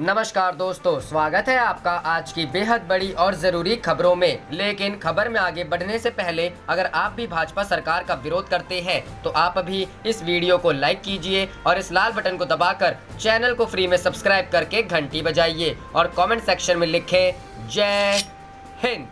नमस्कार दोस्तों, स्वागत है आपका आज की बेहद बड़ी और जरूरी खबरों में। लेकिन खबर में आगे बढ़ने से पहले अगर आप भी भाजपा सरकार का विरोध करते हैं तो आप अभी इस वीडियो को लाइक कीजिए और इस लाल बटन को दबाकर चैनल को फ्री में सब्सक्राइब करके घंटी बजाइए और कमेंट सेक्शन में लिखें जय हिंद।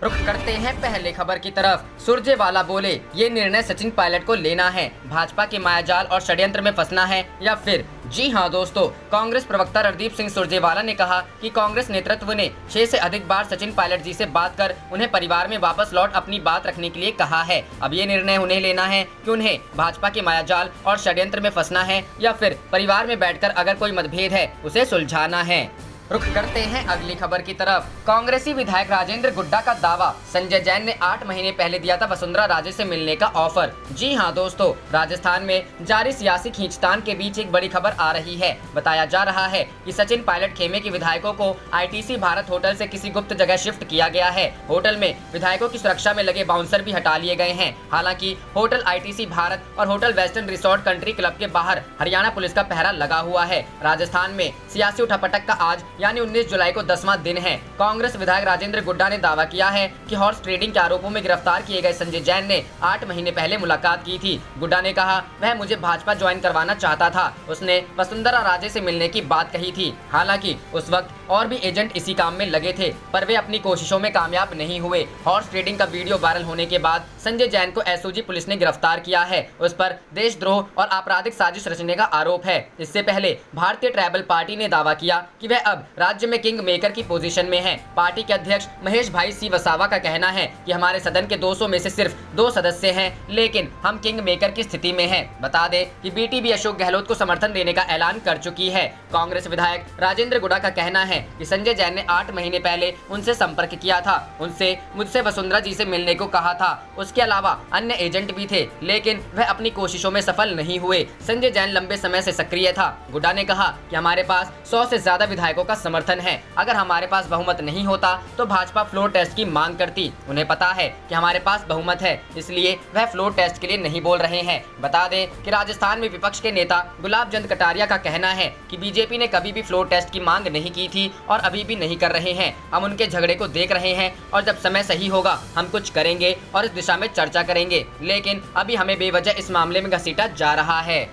रुख करते हैं पहले खबर की तरफ। सुरजेवाला बोले, ये निर्णय सचिन पायलट को लेना है, भाजपा के मायाजाल और षड्यंत्र में फंसना है या फिर। जी हां दोस्तों, कांग्रेस प्रवक्ता रणदीप सिंह सुरजेवाला ने कहा कि कांग्रेस नेतृत्व ने 6 से अधिक बार सचिन पायलट जी से बात कर उन्हें परिवार में वापस लौट अपनी बात रखने के लिए कहा है। अब ये निर्णय उन्हें लेना है कि उन्हें भाजपा के मायाजाल और षड्यंत्र में फंसना है या फिर परिवार में बैठकर अगर कोई मतभेद है उसे सुलझाना है। रुख करते हैं अगली खबर की तरफ। कांग्रेसी विधायक राजेंद्र गुड्डा का दावा, संजय जैन ने 8 महीने पहले दिया था वसुंधरा राजे से मिलने का ऑफर। जी हां दोस्तों, राजस्थान में जारी सियासी खींचतान के बीच एक बड़ी खबर आ रही है। बताया जा रहा है कि सचिन पायलट खेमे के विधायकों को आईटीसी भारत होटल से किसी गुप्त जगह शिफ्ट किया गया है। होटल में विधायकों की सुरक्षा में लगे बाउंसर भी हटा लिए गए हैं। हालांकि होटल आईटीसी भारत और hotel western resort country club के बाहर हरियाणा पुलिस का पहरा लगा हुआ है। राजस्थान में सियासी उठापटक का आज यानी 19 जुलाई को 10वां दिन है। कांग्रेस विधायक राजेंद्र गुड्डा ने दावा किया है कि हॉर्स ट्रेडिंग के आरोपों में गिरफ्तार किए गए संजय जैन ने 8 महीने पहले मुलाकात की थी। गुड्डा ने कहा, वह मुझे भाजपा ज्वाइन करवाना चाहता था। उसने वसुंधरा राजे से मिलने की बात कही थी। हालांकि उस वक्त और भी एजेंट इसी काम में लगे थे, पर वे अपनी कोशिशों में कामयाब नहीं हुए। हॉर्स ट्रेडिंग का वीडियो वायरल होने के बाद संजय जैन को एसओजी पुलिस ने गिरफ्तार किया है। उस पर देशद्रोह और आपराधिक साजिश रचने का आरोप है। इससे पहले भारतीय ट्राइबल पार्टी ने दावा किया कि वह अब राज्य में किंग मेकर की पोजीशन में है। पार्टी के अध्यक्ष महेश भाई सी वसावा का कहना है कि हमारे सदन के 200 में से सिर्फ 2 सदस्य हैं, लेकिन हम किंग मेकर की स्थिति में हैं। बता दें कि बीटीबी अशोक गहलोत को समर्थन देने का ऐलान कर चुकी है। कांग्रेस विधायक राजेंद्र गुड्डा का कहना है कि संजय जैन ने 8 महीने पहले उनसे संपर्क किया था। मुझसे वसुंधरा जी से मिलने को कहा था। उसके अलावा अन्य एजेंट भी थे, लेकिन वह अपनी कोशिशों में सफल नहीं हुए। संजय जैन लंबे समय से सक्रिय था। गुड्डा ने कहा कि हमारे पास 100 से ज्यादा विधायकों का समर्थन है। अगर हमारे पास बहुमत नहीं होता तो भाजपा फ्लोर टेस्ट की मांग करती। उन्हें पता है कि हमारे पास बहुमत है, इसलिए वह फ्लोर टेस्ट के लिए नहीं बोल रहे हैं। बता दें कि राजस्थान में विपक्ष के नेता गुलाब चंद कटारिया का कहना है कि बीजेपी ने कभी भी फ्लोर टेस्ट की मांग नहीं की थी और अभी भी नहीं कर रहे हैं। हम उनके झगड़े को देख रहे हैं और जब समय सही होगा हम कुछ करेंगे और इस दिशा में चर्चा करेंगे, लेकिन अभी हमें बेवजह इस मामले में घसीटा जा रहा है।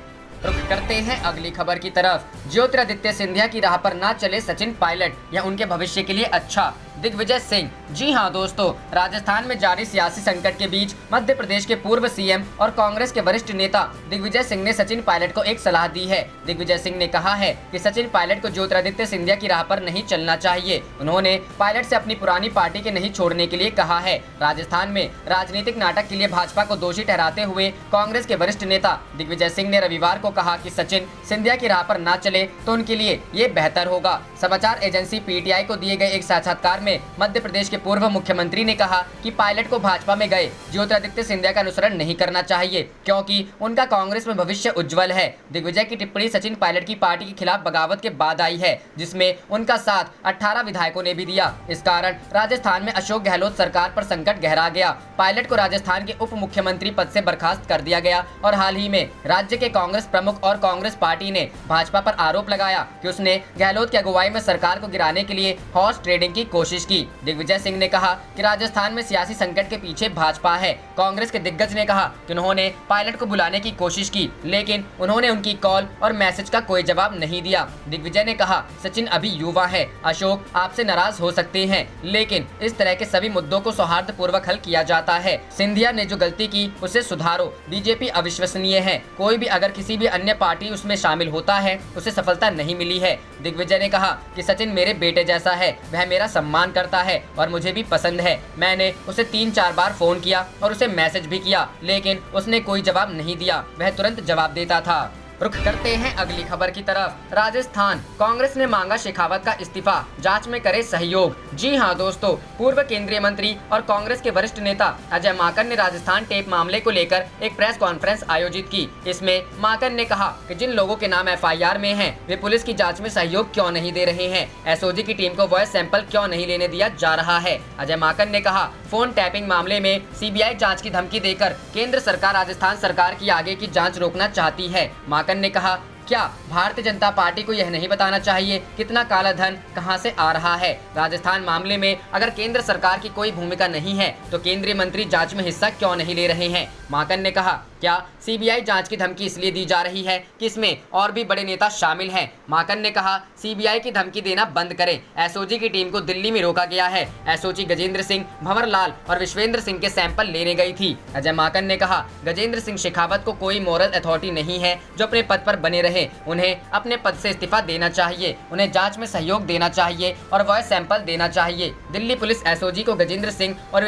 रुख करते हैं अगली खबर की तरफ। ज्योतिरादित्य सिंधिया की राह पर ना चले सचिन पायलट, या उनके भविष्य के लिए अच्छा, दिग्विजय सिंह। जी हां दोस्तों, राजस्थान में जारी सियासी संकट के बीच मध्य प्रदेश के पूर्व सीएम और कांग्रेस के वरिष्ठ नेता दिग्विजय सिंह ने सचिन पायलट को एक सलाह दी है। दिग्विजय सिंह ने कहा है कि सचिन पायलट को ज्योतिरादित्य सिंधिया की राह पर नहीं चलना चाहिए। उन्होंने पायलट से अपनी पुरानी पार्टी के नहीं छोड़ने के लिए कहा है। राजस्थान में राजनीतिक नाटक के लिए भाजपा को दोषी ठहराते हुए कांग्रेस के वरिष्ठ नेता दिग्विजय सिंह ने रविवार को कहा कि सचिन सिंधिया की राह पर ना चले तो उनके लिए ये बेहतर होगा। समाचार एजेंसी पीटीआई को दिए गए एक साक्षात्कार में मध्य प्रदेश के पूर्व मुख्यमंत्री ने कहा कि पायलट को भाजपा में गए ज्योतिरादित्य सिंधिया का अनुसरण नहीं करना चाहिए, क्योंकि उनका कांग्रेस में भविष्य उज्जवल है। दिग्विजय की टिप्पणी सचिन पायलट की पार्टी के खिलाफ बगावत के बाद आई है, जिसमें उनका साथ 18 विधायकों ने भी दिया। इस कारण राजस्थान में अशोक गहलोत सरकार पर संकट गहरा गया। पायलट को राजस्थान के उप मुख्यमंत्री पद से बर्खास्त कर दिया गया और हाल ही में राज्य के कांग्रेस प्रमुख और कांग्रेस पार्टी ने भाजपा पर आरोप लगाया कि उसने गहलोत की अगुवाई में सरकार को गिराने के लिए हॉर्स ट्रेडिंग की कोशिश की। दिग्विजय सिंह ने कहा कि राजस्थान में सियासी संकट के पीछे भाजपा है। कांग्रेस के दिग्गज ने कहा कि उन्होंने पायलट को बुलाने की कोशिश की, लेकिन उन्होंने उनकी कॉल और मैसेज का कोई जवाब नहीं दिया। दिग्विजय ने कहा, सचिन अभी युवा है, अशोक आपसे नाराज हो सकते हैं, लेकिन इस तरह के सभी मुद्दों को सौहार्दपूर्वक हल किया जाता है। सिंधिया ने जो गलती की उसे सुधारो। बीजेपी अविश्वसनीय है। कोई भी अगर किसी भी अन्य पार्टी उसमें शामिल होता है उसे सफलता नहीं मिली है। दिग्विजय ने कहा कि सचिन मेरे बेटे जैसा है, वह मेरा सम्मान करता है और मुझे भी पसंद है। मैंने उसे 3-4 बार फोन किया और उसे मैसेज भी किया, लेकिन उसने कोई जवाब नहीं दिया। वह तुरंत जवाब देता था। रुख करते हैं अगली खबर की तरफ। राजस्थान कांग्रेस ने मांगा शेखावत का इस्तीफा, जांच में करे सहयोग। जी हां दोस्तों, पूर्व केंद्रीय मंत्री और कांग्रेस के वरिष्ठ नेता अजय माकन ने राजस्थान टेप मामले को लेकर एक प्रेस कॉन्फ्रेंस आयोजित की। इसमें माकन ने कहा कि जिन लोगों के नाम एफआईआर में हैं, वे पुलिस की जांच में सहयोग क्यों नहीं दे रहे हैं, एसओजी की टीम को वॉइस सैंपल क्यों नहीं लेने दिया जा रहा है। अजय माकन ने कहा, फोन टैपिंग मामले में सीबीआई जांच की धमकी देकर केंद्र सरकार राजस्थान सरकार की आगे की जांच रोकना चाहती है। माकन ने कहा क्या भारतीय जनता पार्टी को यह नहीं बताना चाहिए कितना काला धन कहां से आ रहा है? राजस्थान मामले में अगर केंद्र सरकार की कोई भूमिका नहीं है तो केंद्रीय मंत्री जांच में हिस्सा क्यों नहीं ले रहे हैं? माकन ने कहा, क्या सीबीआई जांच की धमकी इसलिए दी जा रही है कि इसमें और भी बड़े नेता शामिल हैं? माकन ने कहा, सीबीआई की धमकी देना बंद करें। एसओजी की टीम को दिल्ली में रोका गया है। एसओजी गजेंद्र सिंह, भंवर लाल और विश्वेंद्र सिंह के सैंपल लेने गई थी। अजय माकन ने कहा, गजेंद्र सिंह शेखावत को कोई मॉरल अथॉरिटी नहीं है जो अपने पद पर बने रहे। उन्हें अपने पद से इस्तीफा देना चाहिए, उन्हें जांच में सहयोग देना चाहिए और वॉइस सैंपल देना चाहिए। दिल्ली पुलिस एसओजी को गजेंद्र सिंह और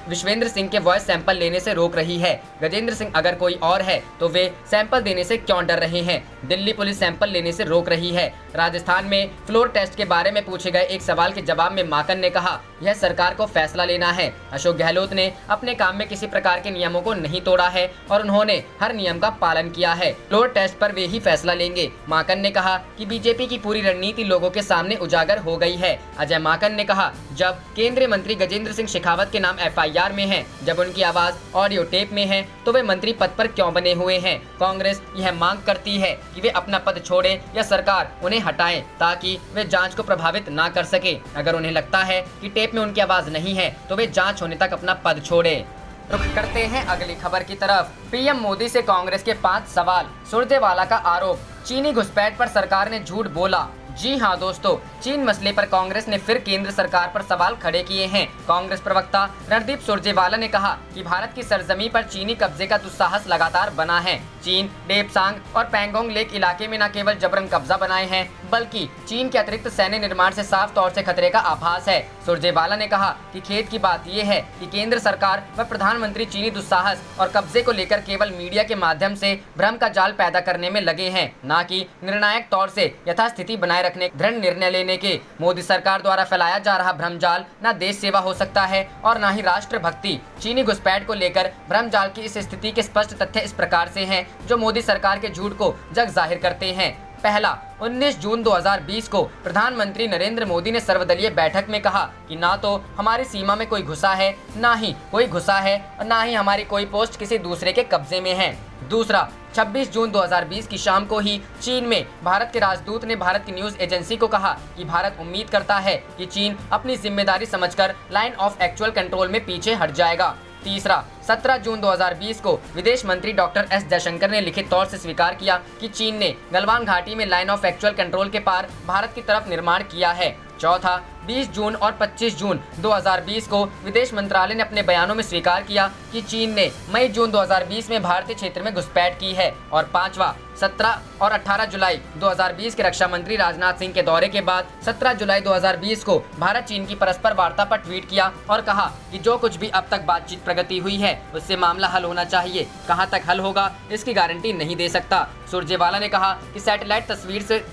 विश्वेंद्र सिंह के वॉइस सैंपल लेने से रोक रही है। गजेंद्र सिंह अगर कोई और है तो वे सैंपल देने से क्यों डर रहे हैं? दिल्ली पुलिस सैंपल लेने से रोक रही है। राजस्थान में फ्लोर टेस्ट के बारे में पूछे गए एक सवाल के जवाब में माकन ने कहा, यह सरकार को फैसला लेना है। अशोक गहलोत ने अपने काम में किसी प्रकार के नियमों को नहीं तोड़ा है और उन्होंने हर नियम का पालन किया है। फ्लोर टेस्ट पर वे ही फैसला लेंगे। माकन ने कहा कि बीजेपी की पूरी रणनीति लोगों के सामने उजागर हो गई है। अजय माकन ने कहा, जब केंद्रीय मंत्री गजेंद्र सिंह शेखावत के नाम एफआईआर में है, जब उनकी आवाज ऑडियो टेप में है, तो वे मंत्री पद पर क्यों बने हुए हैं? कांग्रेस यह मांग करती है कि वे अपना पद छोड़ें या सरकार उन्हें हटाएं ताकि वे जांच को प्रभावित ना कर सके। अगर उन्हें लगता है कि टेप में उनकी आवाज नहीं है तो वे जांच होने तक अपना पद छोड़ें। रुख करते हैं अगली खबर की तरफ। पीएम मोदी से कांग्रेस के 5 सवाल। सुरजेवाला का आरोप, चीनी घुसपैठ पर सरकार ने झूठ बोला। जी हां दोस्तों, चीन मसले पर कांग्रेस ने फिर केंद्र सरकार पर सवाल खड़े किए हैं। कांग्रेस प्रवक्ता रणदीप सुरजेवाला ने कहा कि भारत की सरजमी पर चीनी कब्जे का दुस्साहस लगातार बना है। चीन डेपसांग और पैंगोंग लेक इलाके में न केवल जबरन कब्जा बनाए हैं बल्कि चीन के अतिरिक्त सैन्य निर्माण से साफ तौर से खतरे का आभास है। सुरजेवाला ने कहा कि खेद की बात यह है कि केंद्र सरकार व प्रधानमंत्री चीनी दुस्साहस और कब्जे को लेकर केवल मीडिया के माध्यम से भ्रम का जाल पैदा करने में लगे हैं, न कि निर्णायक तौर से यथास्थिति बनाए रखने दृढ़ निर्णय लेने के। मोदी सरकार द्वारा फैलाया जा रहा भ्रमजाल न देश सेवा हो सकता है और न ही राष्ट्र भक्ति। चीनी घुसपैठ को लेकर भ्रमजाल की इस स्थिति के स्पष्ट तथ्य इस प्रकार से हैं जो मोदी सरकार के झूठ को जग जाहिर करते हैं। पहला, 19 जून 2020 को प्रधानमंत्री नरेंद्र मोदी ने सर्वदलीय बैठक में कहा कि ना तो हमारी सीमा में कोई घुसा है, ना ही कोई घुसा है और ना ही हमारी कोई पोस्ट किसी दूसरे के कब्जे में है। दूसरा, 26 जून 2020 की शाम को ही चीन में भारत के राजदूत ने भारत की न्यूज एजेंसी को कहा कि भारत उम्मीद करता है कि चीन अपनी जिम्मेदारी समझकर लाइन ऑफ एक्चुअल कंट्रोल में पीछे हट जाएगा। तीसरा, 17 जून 2020 को विदेश मंत्री डॉक्टर एस जयशंकर ने लिखित तौर से स्वीकार किया कि चीन ने गलवान घाटी में लाइन ऑफ एक्चुअल कंट्रोल के पार भारत की तरफ निर्माण किया है। चौथा, 20 जून और 25 जून 2020 को विदेश मंत्रालय ने अपने बयानों में स्वीकार किया कि चीन ने मई जून 2020 में भारतीय क्षेत्र में घुसपैठ की है। और पांचवा, 17 और 18 जुलाई 2020 के रक्षा मंत्री राजनाथ सिंह के दौरे के बाद 17 जुलाई 2020 को भारत चीन की परस्पर वार्ता पर ट्वीट किया और कहा कि जो कुछ भी अब तक बातचीत प्रगति हुई है उससे मामला हल होना चाहिए। कहां तक हल होगा इसकी गारंटी नहीं दे सकता। सुरजेवाला ने कहा कि सैटेलाइट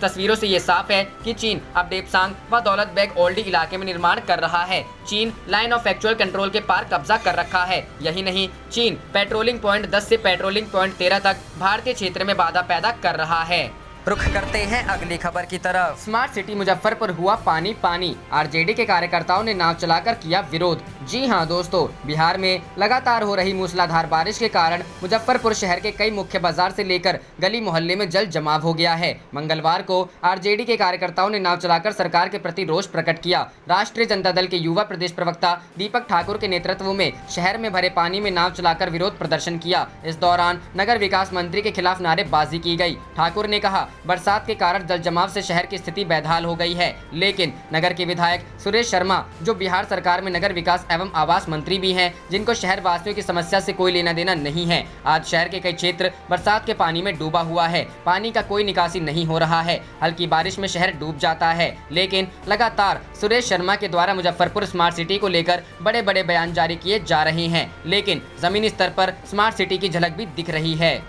तस्वीरों से ये साफ है कि चीन अब डेपसांग व दौलत बेग ओल्डी इलाके में निर्माण कर रहा है। चीन लाइन ऑफ एक्चुअल कंट्रोल के पार कब्जा कर रखा है। यही नहीं, चीन पेट्रोलिंग पॉइंट 10 से पेट्रोलिंग पॉइंट 13 तक भारतीय क्षेत्र में बाधा पैदा कर रहा है। रुख करते हैं अगली खबर की तरफ। स्मार्ट सिटी मुजफ्फरपुर हुआ पानी पानी। आरजेडी के कार्यकर्ताओं ने नाव चलाकर किया विरोध। जी हां दोस्तों, बिहार में लगातार हो रही मूसलाधार बारिश के कारण मुजफ्फरपुर शहर के कई मुख्य बाजार से लेकर गली मोहल्ले में जल जमाव हो गया है। मंगलवार को आरजेडी के कार्यकर्ताओं ने नाव चलाकर सरकार के प्रति रोष प्रकट किया। राष्ट्रीय जनता दल के युवा प्रदेश प्रवक्ता दीपक ठाकुर के नेतृत्व में शहर में भरे पानी में नाव चलाकर विरोध प्रदर्शन किया। इस दौरान नगर विकास मंत्री के खिलाफ नारेबाजी की गई। ठाकुर ने कहा, बरसात के कारण जल जमाव से शहर की स्थिति बेहाल हो गई है, लेकिन नगर के विधायक सुरेश शर्मा, जो बिहार सरकार में नगर विकास एवं आवास मंत्री भी हैं, जिनको शहर वासियों की समस्या से कोई लेना देना नहीं है, आज शहर के कई क्षेत्र बरसात के पानी में डूबा हुआ है। पानी का कोई निकासी नहीं हो रहा है। हल्की बारिश में शहर डूब जाता है। लेकिन लगातार सुरेश शर्मा के द्वारा मुजफ्फरपुर स्मार्ट सिटी को लेकर बड़े बड़े बयान जारी किए जा रहे हैं, लेकिन जमीनी स्तर पर स्मार्ट सिटी की झलक भी दिख रही है।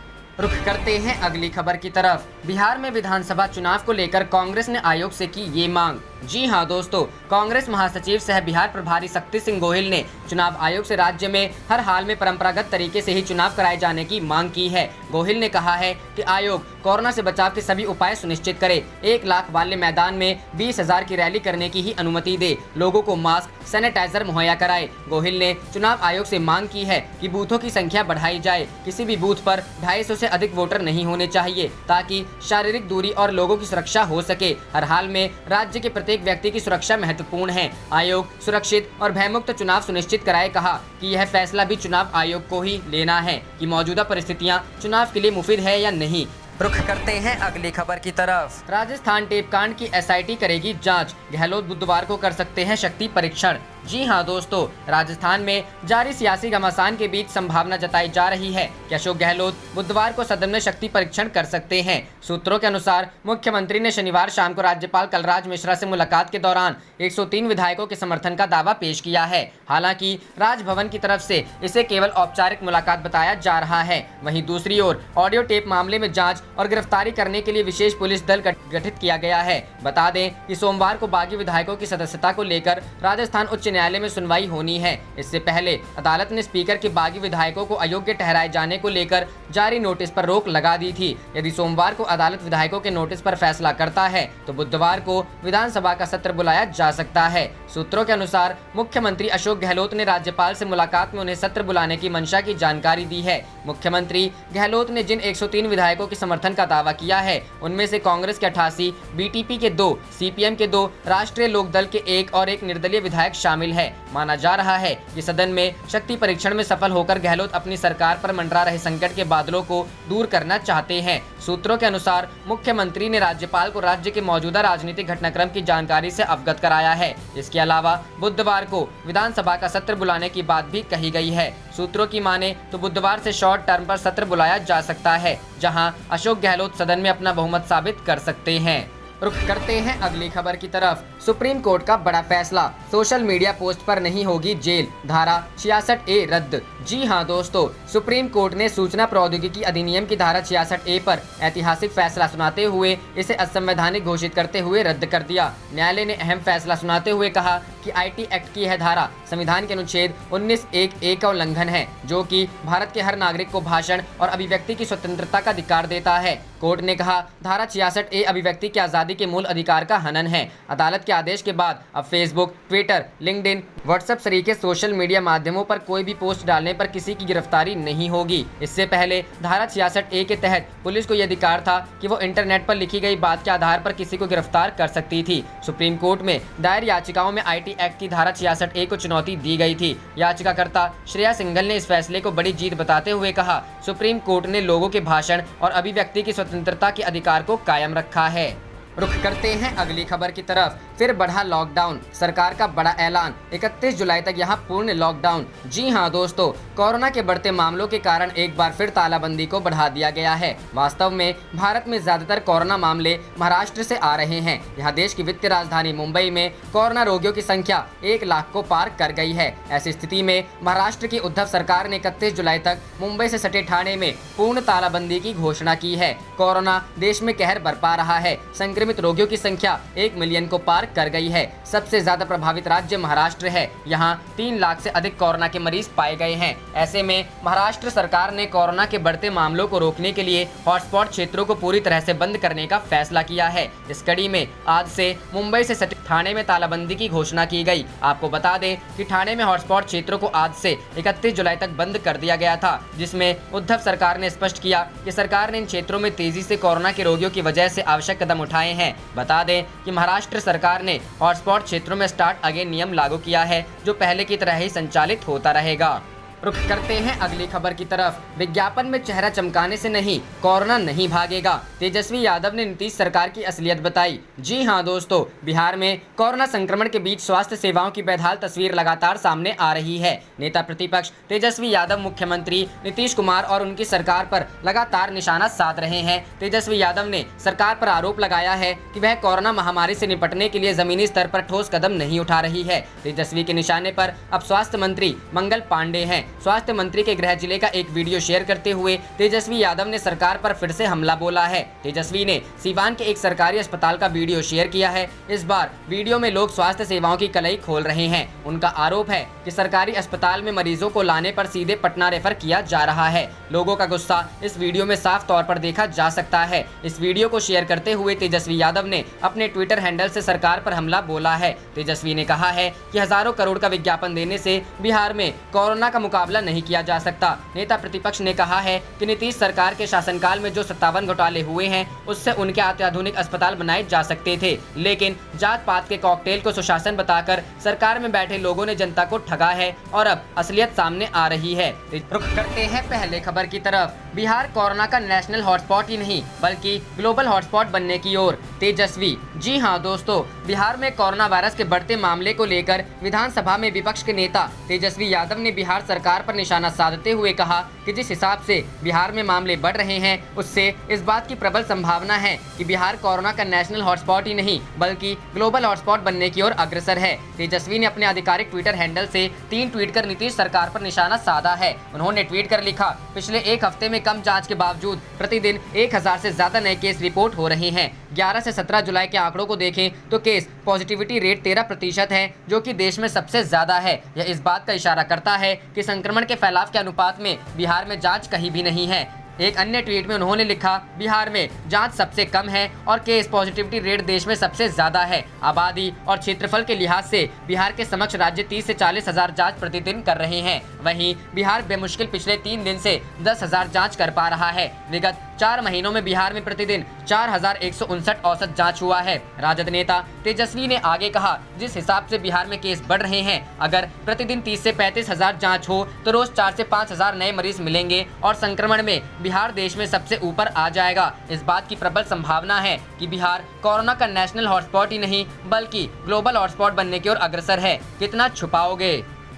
रुख करते हैं अगली खबर की तरफ। बिहार में विधानसभा चुनाव को लेकर कांग्रेस ने आयोग से की ये मांग। जी हां दोस्तों, कांग्रेस महासचिव सह बिहार प्रभारी शक्ति सिंह गोहिल ने चुनाव आयोग से राज्य में हर हाल में परंपरागत तरीके से ही चुनाव कराए जाने की मांग की है, गोहिल ने कहा है कि आयोग कोरोना से बचाव के सभी उपाय सुनिश्चित करे, 1 लाख वाले मैदान में 20,000 की रैली करने की ही अनुमति दे, लोगों को मास्क सैनिटाइजर मुहैया कराए। गोहिल ने चुनाव आयोग से मांग की है कि बूथों की संख्या बढ़ाई जाए, किसी भी बूथ पर 250 से अधिक वोटर नहीं होने चाहिए ताकि शारीरिक दूरी और लोगों की सुरक्षा हो सके। हर हाल में राज्य के प्रत्येक व्यक्ति की सुरक्षा महत्वपूर्ण है। आयोग सुरक्षित और भयमुक्त चुनाव सुनिश्चित कराए। कहा कि यह फैसला भी चुनाव आयोग को ही लेना है कि मौजूदा परिस्थितियां चुनाव के लिए मुफीद है या नहीं। रुख करते हैं अगली खबर की तरफ। राजस्थान टेप कांड की एसआईटी करेगी जांच, गहलोत बुधवार को कर सकते हैं शक्ति परीक्षण। जी हां दोस्तों, राजस्थान में जारी सियासी घमासान के बीच संभावना जताई जा रही है कि अशोक गहलोत बुधवार को सदन में शक्ति परीक्षण कर सकते हैं। सूत्रों के अनुसार मुख्यमंत्री ने शनिवार शाम को राज्यपाल कलराज मिश्रा से मुलाकात के दौरान 103 विधायकों के समर्थन का दावा पेश किया है। हालांकि राजभवन की तरफ से इसे केवल औपचारिक मुलाकात बताया जा रहा है। वहीं दूसरी ओर ऑडियो टेप मामले में जांच और गिरफ्तारी करने के लिए विशेष पुलिस दल गठित किया गया है। बता दें कि सोमवार को बागी विधायकों की सदस्यता को लेकर राजस्थान उच्च न्यायालय में सुनवाई होनी है। इससे पहले अदालत ने स्पीकर के बागी विधायकों को अयोग्य ठहराए जाने को लेकर जारी नोटिस पर रोक लगा दी थी। यदि सोमवार को अदालत विधायकों के नोटिस पर फैसला करता है तो बुधवार को विधानसभा का सत्र बुलाया जा सकता है। सूत्रों के अनुसार मुख्यमंत्री अशोक गहलोत ने राज्यपाल से मुलाकात में उन्हें सत्र बुलाने की मंशा की जानकारी दी है। मुख्यमंत्री गहलोत ने जिन 103 विधायकों के समर्थन का दावा किया है उनमें से कांग्रेस के 88, बीटीपी के 2, सीपीएम के 2, राष्ट्रीय लोकदल के 1 और 1 निर्दलीय विधायक शामिल है। माना जा रहा है कि सदन में शक्ति परीक्षण में सफल होकर गहलोत अपनी सरकार पर मंडरा रहे संकट के बादलों को दूर करना चाहते हैं। सूत्रों के अनुसार मुख्यमंत्री ने राज्यपाल को राज्य के मौजूदा राजनीतिक घटनाक्रम की जानकारी से अवगत कराया है। इसके अलावा बुधवार को विधानसभा का सत्र बुलाने की बात भी कही गई है। सूत्रों की माने तो बुधवार से शॉर्ट टर्म पर सत्र बुलाया जा सकता है, जहां अशोक गहलोत सदन में अपना बहुमत साबित कर सकते हैं। रुख करते हैं अगली खबर की तरफ। सुप्रीम कोर्ट का बड़ा फैसला, सोशल मीडिया पोस्ट पर नहीं होगी जेल, धारा 66A रद्द। जी हां दोस्तों, सुप्रीम कोर्ट ने सूचना प्रौद्योगिकी अधिनियम की धारा 66A पर ऐतिहासिक फैसला सुनाते हुए इसे असंवैधानिक घोषित करते हुए रद्द कर दिया। न्यायालय ने अहम फैसला सुनाते हुए कहा कि आईटी एक्ट की यह धारा संविधान के अनुच्छेद 19(1)(a) का उल्लंघन है, जो कि भारत के हर नागरिक को भाषण और अभिव्यक्ति की स्वतंत्रता का अधिकार देता है। कोर्ट ने कहा धारा 66A अभिव्यक्ति की आज़ादी के मूल अधिकार का हनन है। अदालत के आदेश के बाद अब फेसबुक, ट्विटर, लिंक्डइन, व्हाट्सएप सरीके सोशल मीडिया माध्यमों पर कोई भी पोस्ट डालने पर किसी की गिरफ्तारी नहीं होगी। इससे पहले धारा 66A के तहत पुलिस को यह अधिकार था कि वो इंटरनेट पर लिखी गई बात के आधार पर किसी को गिरफ्तार कर सकती थी। सुप्रीम कोर्ट में दायर याचिकाओं में आईटी एक्ट की धारा 66A को चुनौती दी गई थी। याचिकाकर्ता श्रेया सिंघल ने इस फैसले को बड़ी जीत बताते हुए कहा, सुप्रीम कोर्ट ने लोगों के भाषण और अभिव्यक्ति की स्वतंत्रता के अधिकार को कायम रखा है। रुख करते हैं अगली खबर की तरफ। फिर बढ़ा लॉकडाउन, सरकार का बड़ा ऐलान, 31 जुलाई तक यहां पूर्ण लॉकडाउन। जी हां दोस्तों, कोरोना के बढ़ते मामलों के कारण एक बार फिर तालाबंदी को बढ़ा दिया गया है। वास्तव में भारत में ज्यादातर कोरोना मामले महाराष्ट्र से आ रहे हैं। यहां देश की वित्तीय राजधानी मुंबई में कोरोना रोगियों की संख्या 1 लाख को पार कर गई है। ऐसी स्थिति में महाराष्ट्र की उद्धव सरकार ने 31 जुलाई तक मुंबई से सटे ठाणे में पूर्ण तालाबंदी की घोषणा की है। कोरोना देश में कहर बरपा रहा है। संक्रमित रोगियों की संख्या 1 मिलियन को पार कर गई है। सबसे ज्यादा प्रभावित राज्य महाराष्ट्र है। यहाँ 3 लाख से अधिक कोरोना के मरीज पाए गए हैं। ऐसे में महाराष्ट्र सरकार ने कोरोना के बढ़ते मामलों को रोकने के लिए हॉटस्पॉट क्षेत्रों को पूरी तरह से बंद करने का फैसला किया है। इस कड़ी में आज से मुंबई से सटे ठाणे में तालाबंदी की घोषणा की गई। आपको बता दें कि ठाणे में हॉटस्पॉट क्षेत्रों को आज से 31 जुलाई तक बंद कर दिया गया था, जिसमें उद्धव सरकार ने स्पष्ट किया कि सरकार ने इन क्षेत्रों में तेजी से कोरोना के रोगियों की वजह से आवश्यक कदम उठाए हैं। बता दें कि महाराष्ट्र सरकार ने हॉटस्पॉट क्षेत्रों में स्टार्ट अगेन नियम लागू किया है, जो पहले की तरह ही संचालित होता रहेगा। रुख करते हैं अगली खबर की तरफ। विज्ञापन में चेहरा चमकाने से नहीं, कोरोना नहीं भागेगा, तेजस्वी यादव ने नीतीश सरकार की असलियत बताई। जी हां दोस्तों, बिहार में कोरोना संक्रमण के बीच स्वास्थ्य सेवाओं की बेहाल तस्वीर लगातार सामने आ रही है। नेता प्रतिपक्ष तेजस्वी यादव मुख्यमंत्री नीतीश कुमार और उनकी सरकार पर लगातार निशाना साध रहे हैं। तेजस्वी यादव ने सरकार पर आरोप लगाया है कि वह कोरोना महामारी से निपटने के लिए जमीनी स्तर पर ठोस कदम नहीं उठा रही है। तेजस्वी के निशाने पर अब स्वास्थ्य मंत्री मंगल पांडे हैं। स्वास्थ्य मंत्री के गृह जिले का एक वीडियो शेयर करते हुए तेजस्वी यादव ने सरकार पर फिर से हमला बोला है। तेजस्वी ने सीवान के एक सरकारी अस्पताल का वीडियो शेयर किया है। इस बार वीडियो में लोग स्वास्थ्य सेवाओं की कलई खोल रहे हैं। उनका आरोप है कि सरकारी अस्पताल में मरीजों को लाने पर सीधे पटना रेफर किया जा रहा है। लोगों का गुस्सा इस वीडियो में साफ तौर पर देखा जा सकता है। इस वीडियो को शेयर करते हुए तेजस्वी यादव ने अपने ट्विटर हैंडल से सरकार पर हमला बोला है। तेजस्वी ने कहा है कि हजारों करोड़ का विज्ञापन देने से बिहार में कोरोना का मुकाबला नहीं किया जा सकता। नेता प्रतिपक्ष ने कहा है कि नीतीश सरकार के शासनकाल में जो 57 घोटाले हुए हैं उससे उनके अत्याधुनिक अस्पताल बनाए जा सकते थे, लेकिन जात पात के कॉकटेल को सुशासन बताकर सरकार में बैठे लोगों ने जनता को ठगा है और अब असलियत सामने आ रही है। रुक करते हैं पहले खबर की तरफ। बिहार कोरोना का नेशनल हॉटस्पॉट ही नहीं बल्कि ग्लोबल हॉटस्पॉट बनने की ओर। तेजस्वी। जी हां दोस्तों, बिहार में कोरोना वायरस के बढ़ते मामले को लेकर विधानसभा में विपक्ष के नेता तेजस्वी यादव ने बिहार सरकार पर निशाना साधते हुए कहा कि जिस हिसाब से बिहार में मामले बढ़ रहे हैं उससे इस बात की प्रबल संभावना है कि बिहार कोरोना का नेशनल हॉटस्पॉट ही नहीं बल्कि ग्लोबल हॉटस्पॉट बनने की ओर अग्रसर है। तेजस्वी ने अपने आधिकारिक ट्विटर हैंडल से 3 ट्वीट कर नीतीश सरकार पर निशाना साधा है। उन्होंने ट्वीट कर लिखा, पिछले एक हफ्ते में कम जांच के बावजूद प्रतिदिन 1000 से ज्यादा नए केस रिपोर्ट हो रहे हैं। 11 से 17 जुलाई के आंकड़ों को देखें तो केस पॉजिटिविटी रेट 13% है, जो कि देश में सबसे ज्यादा है। यह इस बात का इशारा करता है कि संक्रमण के फैलाव के अनुपात में बिहार में जांच कहीं भी नहीं है। एक अन्य ट्वीट में उन्होंने लिखा, बिहार में जांच सबसे कम है और केस पॉजिटिविटी रेट देश में सबसे ज्यादा है। आबादी और क्षेत्रफल के लिहाज से बिहार के समक्ष राज्य 30 से 40 हजार जाँच प्रतिदिन कर रहे हैं। वहीं बिहार बेमुश्किल पिछले 3 दिन से 10,000 जाँच कर पा रहा है। विगत 4 महीनों में बिहार में प्रतिदिन 4159 औसत जाँच हुआ है। राजद नेता तेजस्वी ने आगे कहा, जिस हिसाब से बिहार में केस बढ़ रहे हैं, अगर प्रतिदिन 30 से 35 हजार जाँच हो तो रोज 4 से 5 हजार नए मरीज मिलेंगे और संक्रमण में बिहार देश में सबसे ऊपर आ जाएगा। इस बात की प्रबल संभावना है कि बिहार कोरोना का नेशनल हॉटस्पॉट ही नहीं बल्कि ग्लोबल हॉटस्पॉट बनने की ओर अग्रसर है। कितना छुपाओगे?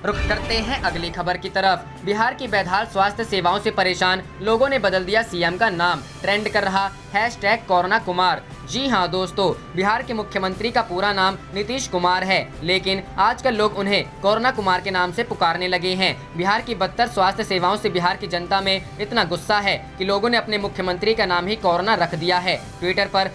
रुख करते हैं अगली खबर की तरफ। बिहार की बेहाल स्वास्थ्य सेवाओं से परेशान लोगों ने बदल दिया सीएम का नाम। ट्रेंड कर रहा #कोरोना कुमार। जी हां दोस्तों, बिहार के मुख्यमंत्री का पूरा नाम नीतीश कुमार है, लेकिन आजकल लोग उन्हें कोरोना कुमार के नाम से पुकारने लगे हैं। बिहार की बदतर स्वास्थ्य सेवाओं से बिहार की जनता में इतना गुस्सा है कि लोगों ने अपने मुख्यमंत्री का नाम ही कोरोना रख दिया है। ट्विटर पर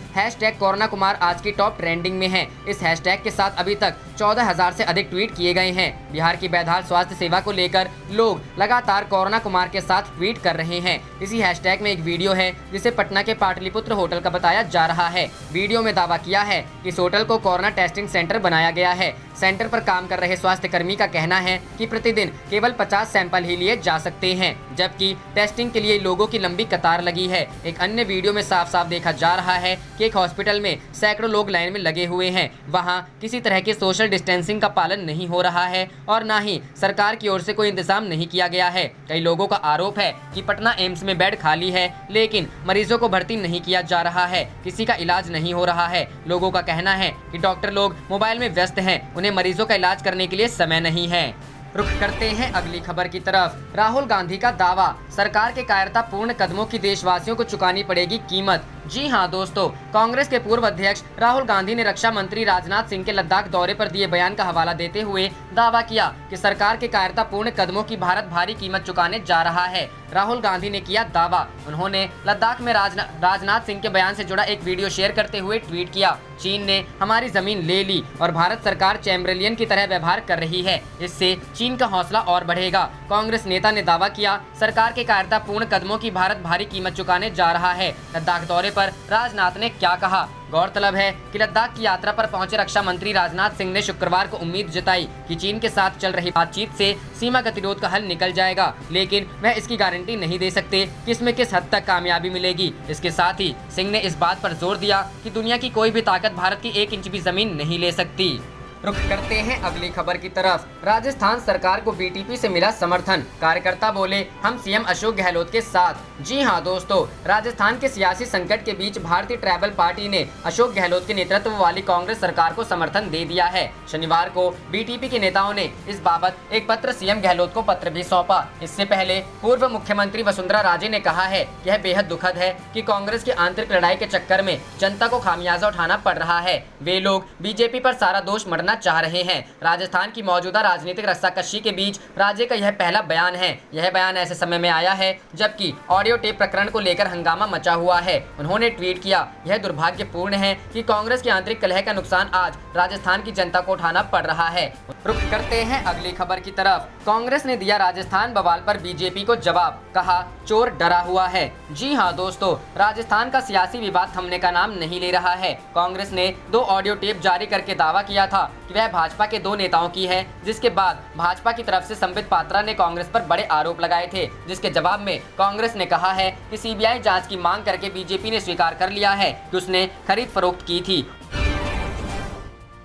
#कोरोना कुमार आज की टॉप ट्रेंडिंग में है। इस हैशटैग के साथ अभी तक 14,000 से अधिक ट्वीट किए गए हैं। बिहार की बेहाल स्वास्थ्य सेवा को लेकर लोग लगातार कोरोना कुमार के साथ ट्वीट कर रहे हैं। इसी हैशटैग में एक वीडियो है जिसे पटना के पाटलिपुत्र होटल का बताया जा रहा है। वीडियो में दावा किया है कि इस होटल को कोरोना टेस्टिंग सेंटर बनाया गया है। सेंटर पर काम कर रहे स्वास्थ्य कर्मी का कहना है कि प्रतिदिन केवल 50 सैंपल ही लिए जा सकते हैं, जबकि टेस्टिंग के लिए लोगों की लंबी कतार लगी है। एक अन्य वीडियो में साफ साफ देखा जा रहा है कि एक हॉस्पिटल में सैकड़ों लोग लाइन में लगे हुए हैं। वहां किसी तरह की सोशल डिस्टेंसिंग का पालन नहीं हो रहा है और न ही सरकार की ओर से कोई इंतजाम नहीं किया गया है। कई लोगों का आरोप है कि पटना एम्स में बेड खाली है, लेकिन मरीजों को भर्ती नहीं किया जा रहा है, किसी का इलाज नहीं हो रहा है। लोगों का कहना है कि डॉक्टर लोग मोबाइल में व्यस्त हैं, उन्हें मरीजों का इलाज करने के लिए समय नहीं है। रुख करते हैं अगली खबर की तरफ। राहुल गांधी का दावा, सरकार के कायरतापूर्ण कदमों की देशवासियों को चुकानी पड़ेगी कीमत। जी हां दोस्तों, कांग्रेस के पूर्व अध्यक्ष राहुल गांधी ने रक्षा मंत्री राजनाथ सिंह के लद्दाख दौरे पर दिए बयान का हवाला देते हुए दावा किया कि सरकार के कायरतापूर्ण कदमों की भारत भारी कीमत चुकाने जा रहा है। राहुल गांधी ने किया दावा। उन्होंने लद्दाख में राजनाथ सिंह के बयान से जुड़ा एक वीडियो शेयर करते हुए ट्वीट किया, चीन ने हमारी जमीन ले ली और भारत सरकार चैम्बरलियन की तरह व्यवहार कर रही है, इससे चीन का हौसला और बढ़ेगा। कांग्रेस नेता ने दावा किया, सरकार के कायरतापूर्ण कदमों की भारत भारी कीमत चुकाने जा रहा है। लद्दाख दौरे पर राजनाथ ने क्या कहा? गौरतलब है कि लद्दाख की यात्रा पर पहुंचे रक्षा मंत्री राजनाथ सिंह ने शुक्रवार को उम्मीद जताई कि चीन के साथ चल रही बातचीत से सीमा गतिरोध का हल निकल जाएगा, लेकिन वह इसकी गारंटी नहीं दे सकते कि इसमें किस हद तक कामयाबी मिलेगी। इसके साथ ही सिंह ने इस बात पर जोर दिया कि दुनिया की कोई भी ताकत भारत की 1 इंच भी जमीन नहीं ले सकती। रुख करते हैं अगली खबर की तरफ। राजस्थान सरकार को बीटीपी से मिला समर्थन, कार्यकर्ता बोले हम सीएम अशोक गहलोत के साथ। जी हां दोस्तों, राजस्थान के सियासी संकट के बीच भारतीय ट्राइबल पार्टी ने अशोक गहलोत के नेतृत्व वाली कांग्रेस सरकार को समर्थन दे दिया है। शनिवार को बीटीपी के नेताओं ने इस बाबत एक पत्र सीएम गहलोत को पत्र भी सौंपा। इससे पहले पूर्व मुख्यमंत्री वसुंधरा राजे ने कहा है यह बेहद दुखद है कि कांग्रेस की आंतरिक लड़ाई के चक्कर में जनता को खामियाजा उठाना पड़ रहा है। वे लोग बीजेपी पर सारा दोष मढ़ना छोड़ना चाह रहे हैं। राजस्थान की मौजूदा राजनीतिक रस्साकशी के बीच राज्य का यह पहला बयान है। यह बयान ऐसे समय में आया है जबकि ऑडियो टेप प्रकरण को लेकर हंगामा मचा हुआ है। उन्होंने ट्वीट किया, यह दुर्भाग्यपूर्ण है कि कांग्रेस की आंतरिक कलह का नुकसान आज राजस्थान की जनता को उठाना पड़ रहा है। रुख करते हैं अगली खबर की तरफ। कांग्रेस ने दिया राजस्थान बवाल पर बीजेपी को जवाब, कहा चोर डरा हुआ है। जी हां दोस्तों, राजस्थान का सियासी विवाद थमने का नाम नहीं ले रहा है। कांग्रेस ने 2 ऑडियो टेप जारी करके दावा किया था कि वह भाजपा के 2 नेताओं की है, जिसके बाद भाजपा की तरफ से संबित पात्रा ने कांग्रेस पर बड़े आरोप लगाए थे, जिसके जवाब में कांग्रेस ने कहा है कि सीबीआई जांच की मांग करके बीजेपी ने स्वीकार कर लिया है कि उसने खरीद फरोख्त की थी।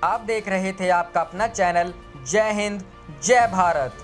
आप देख रहे थे आपका अपना चैनल जय हिंद जय भारत।